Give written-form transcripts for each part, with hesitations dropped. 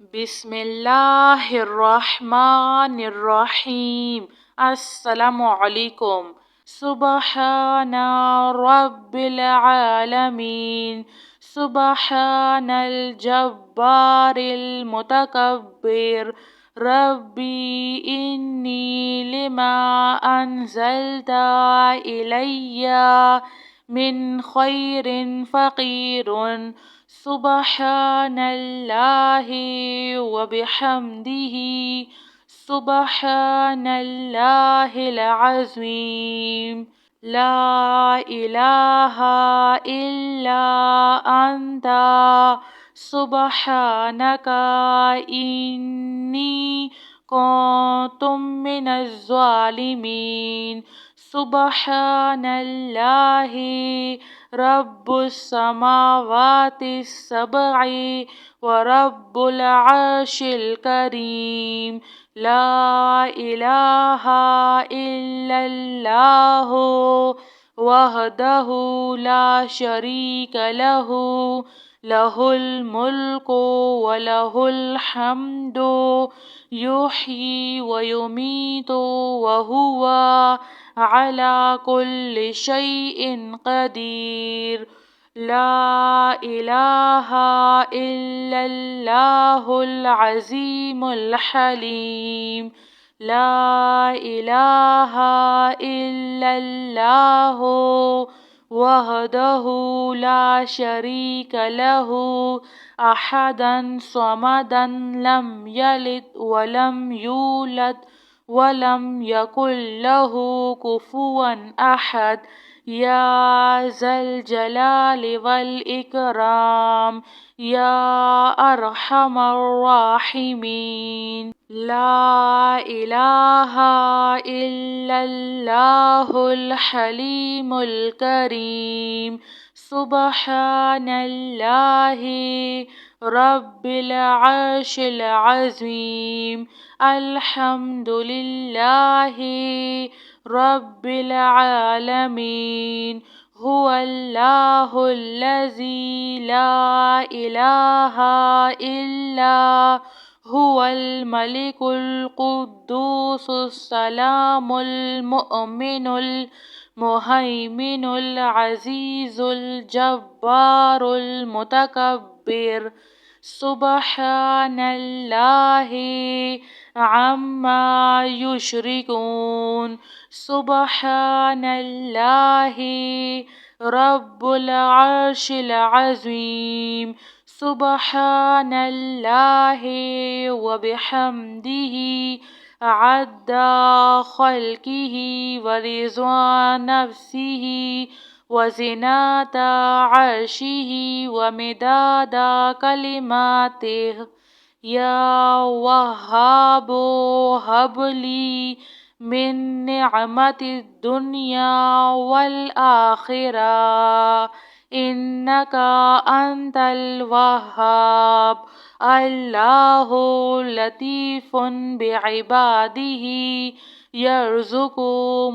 بسم اللہ الرحمن الرحیم۔ السلام علیکم۔ سبحان رب العالمین، سبحان الجبار المتکبر، ربی انی لما انزلت الی من خیر فقیر، سبحان اللہ وبحمدہ، سبحان اللہ العظیم، لا الہ الا انت سبحانک انی کنت من الظالمین، سبحان اللہ رب السماوات السبع ورب العرش الکریم، لا الہ الا اللہ وحدہ لا شریک لہ، لہ الملک ولہ الحمد یحیی ویمیت وہو علی کل شیء قدیر، لا الہ الا اللہ العظیم الحلیم، لا الہ الا اللہ وحدہ لا شریک لہ، احدا صمدا لم یلد ولم یولد ولم یکن لہ کفوا احد، یا ذا الجلال والاکرام، یا ارحم الراحمین، لا الہ الا اللہ الحلیم الکریم، سبحان اللہ رب العرش العظیم، الحمد للہ رب العالمین، هو اللہ الذی لا الہ الا هو الملک القدوس السلام المؤمن المہیمن العزیز الجبار المتکبر، سبحان اللہ عما یشرکون، سبحان اللہ رب العرش العظیم، سبحان اللہ وبحمدہ عدد خلقہ ورضا نفسہ وزنة عرشہ ومداد کلماتہ، یا وہاب ہب لی من نعمت الدنیا والآخرہ انک انت الوہاب، اللہ لطیف بعبادہ یرزق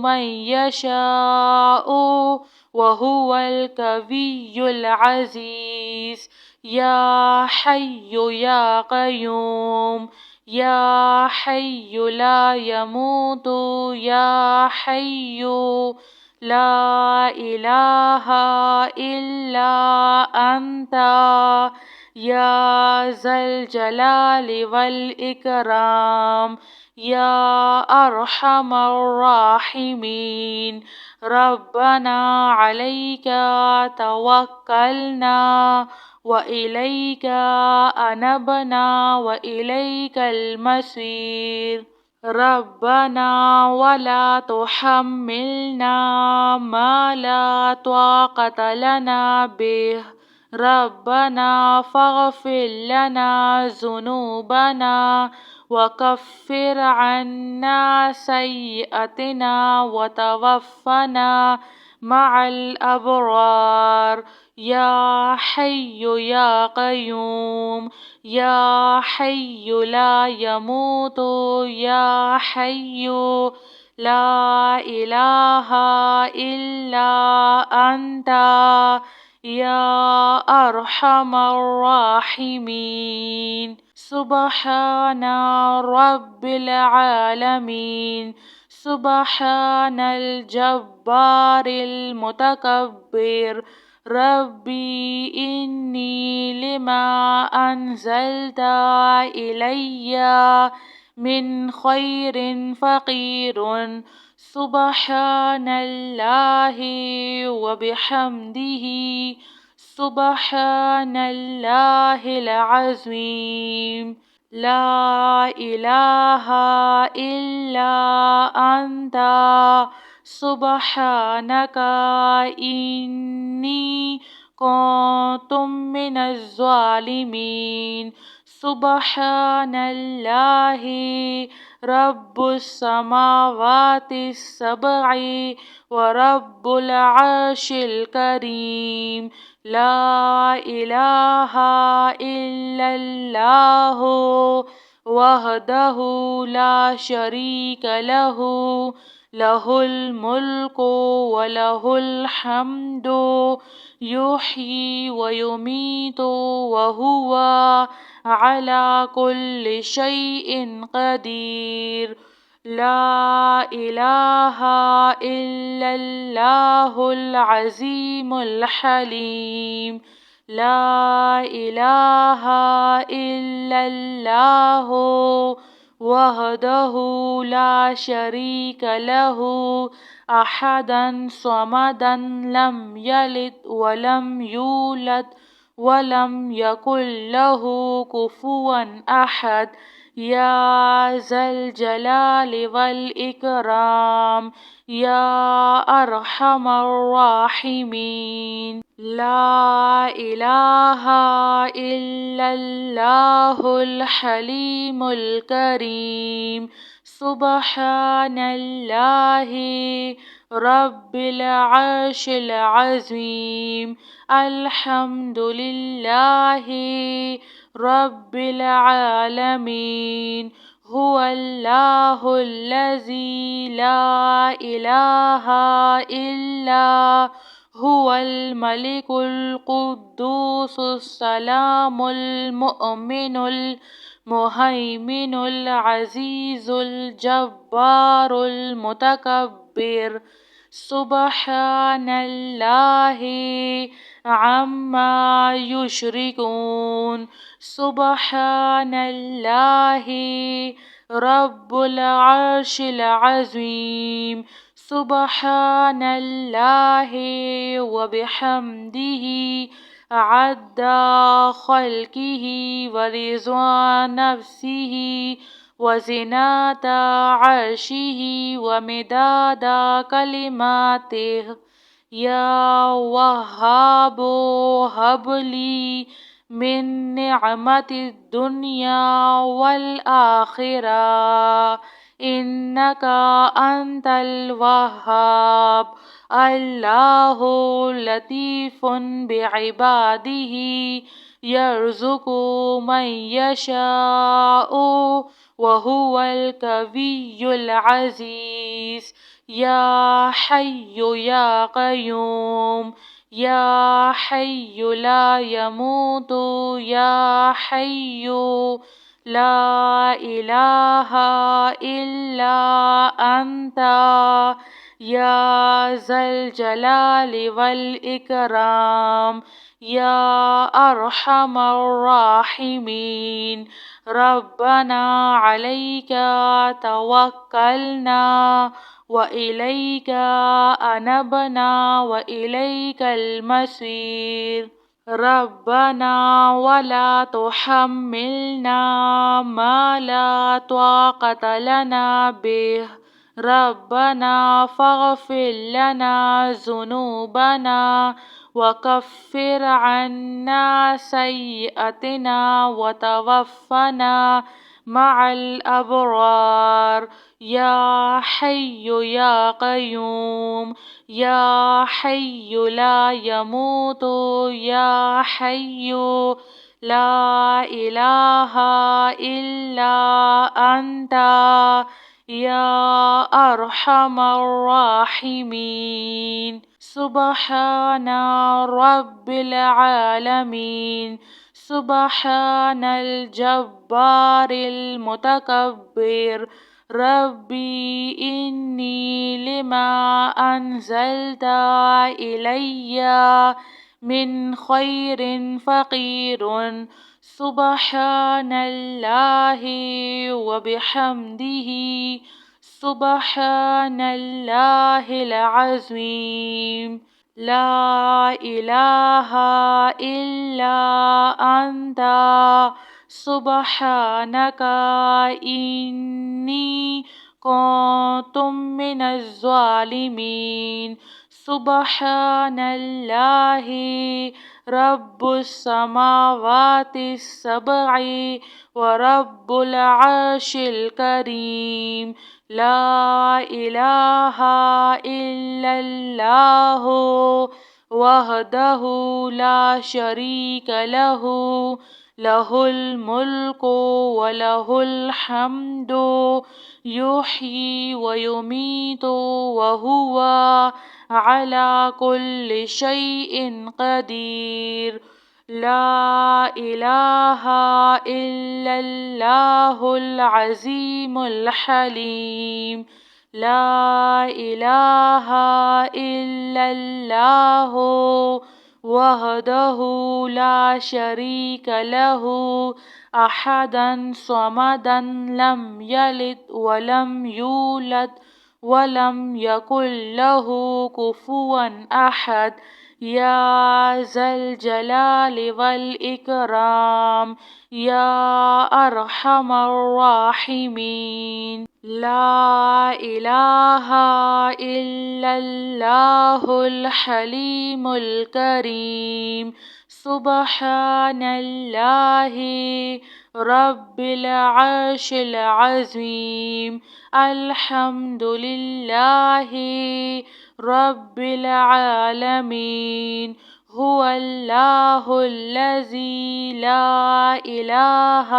من یشاء وہو القوی العزیز، یا حی یا قیوم، یا حی لا یموت، یا حی لا الہ الا انت، یا ذا الجلال والاکرام، یا ارحم الراحمین، ربنا علیک توکلنا وإلیک انبنا وإلیک المصیر، ربنا ولا تحملنا ما لا طاقة لنا به، ربنا فاغفر لنا ذنوبنا وكفر عنا سيئاتنا وتوفنا مع الأبرار، یا حی یا قیوم، یا حی لا یموت، یا حی لا الہ الا انت، يا أرحم الراحمين. سبحان رب العالمين. سبحان الجبار المتكبر. ربي إني لما أنزلت إلي من خير فقير. سبحان الله وبحمده. سبحان الله العظيم. لا إله إلا أنت سبحانك إني كنت من الظالمين. سبحان الله رب السماوات السبع ورب العرش الكريم. لا إله إلا الله وحده لا شريك له. له الملك وله الحمد يحيي ويميت وهو على كل شيء قدير. لا إله إلا الله العظيم الحليم. لا إله إلا الله وحده لا شريك له أحدا صمدا لم يلد ولم يولد ولم يكن له كفوا أحد. يا ذا الجلال والإكرام يا أرحم الراحمين. لا إله إلا الله الحليم الكريم. سبحان الله رب العرش العظيم. الحمد لله رب العالمين. هو الله الذي لا إله إلا هو الملك القدوس السلام المؤمن المهيمن العزيز الجبار المتكبر. سبحان الله عما يشركون. سبحان الله رب العرش العظيم. سبحان الله وبحمده عد خلقه ورضا نفسه وزنة عرشه ومداد كلماته. يا وهاب هب لي من نعمة الدنيا والآخرة إنك أنت الوهاب. الله لطيف بعباده يرزق من يشاء وهو القوي العزيز. يا حي يا قيوم يا حي لا يموت يا حي لا إله إلا أنت يا ذا الجلال والإكرام يا أرحم الراحمين. ربنا عليك توكلنا وإليك أنبنا وإليك المصير. ربنا ولا تحملنا ما لا طاقة لنا به. ربنا فاغفر لنا ذنوبنا وكفر عنا سيئاتنا وتوفنا مع الأبرار. يا حي يا قيوم يا حي لا يموت يا حي لا إله إلا أنت يا أرحم الراحمين. سبحان رب العالمين. سبحان الجبار المتكبر. ربي إني لما أنزلت إلي من خير فقير. سبحان الله وبحمده. سبحان الله العظيم. لا إله إلا أنت سبحانك إني كنت من الظالمين. سبحان الله رب السماوات السبع ورب العرش الكريم. لا إله إلا الله وحده لا شريك له. له الملك وله الحمد يحيي ويميت وهو على كل شيء قدير. لا إله إلا الله العظيم الحليم. لا إله إلا الله وحده لا شريك له أحدا صمدا لم يلد ولم يولد ولم يكن له كفوا أحد. يا ذا الجلال والإكرام يا أرحم الراحمين. لا إله إلا الله الحليم الكريم. سبحان الله رب العرش العظيم. الحمد لله رب العالمين. هو الله الذي لا إله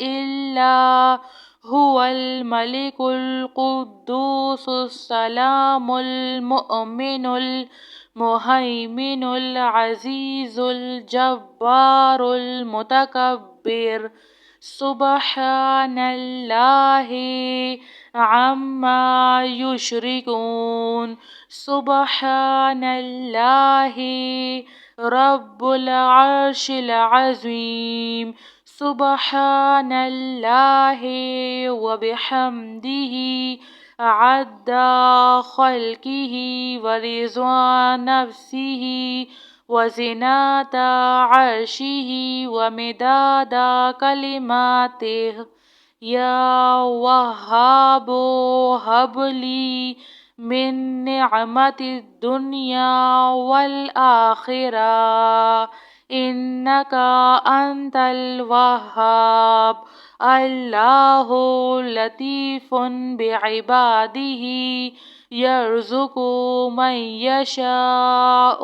إلا هو الملك القدوس السلام المؤمن المهيمن العزيز الجبار المتكبر. سبحان الله عما يشركون. سبحان الله رب العرش العظيم. سبحان الله وبحمده عد خلقه ورضا نفسه وزنة عرشه ومداد كلماته. يا وهاب هب لي من نعمة الدنيا والآخرة إنك أنت الوهاب. الله لطيف بعباده يرزق من يشاء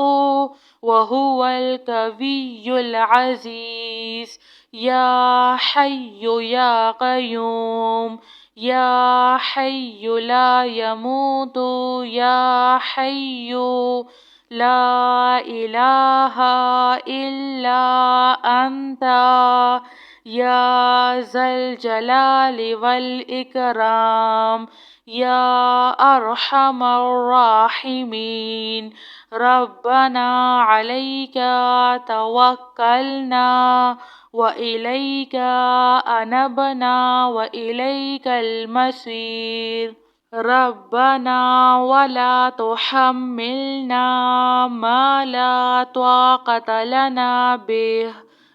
وهو القوي العزيز. يا حي يا قيوم يا حي لا يموت يا حي لا إله إلا أنت يا ذا الجلال والإكرام يا أرحم الراحمين. ربنا عليك توكلنا وإليك أنبنا وإليك المصير. ربنا ولا تحملنا ما لا طاقة لنا به.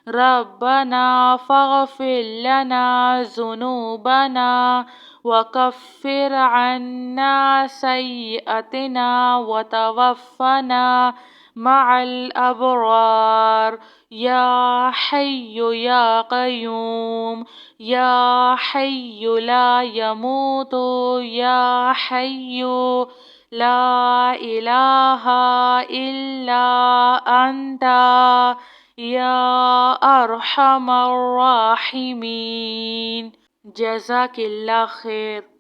ربنا فاغفر لنا ذنوبنا وكفر عنا سيئاتنا وتوفنا مع الأبرار. يا حي يا قيوم يا حي لا يموت يا حي لا إله إلا أنت يا أرحم الراحمين. جزاك الله خير.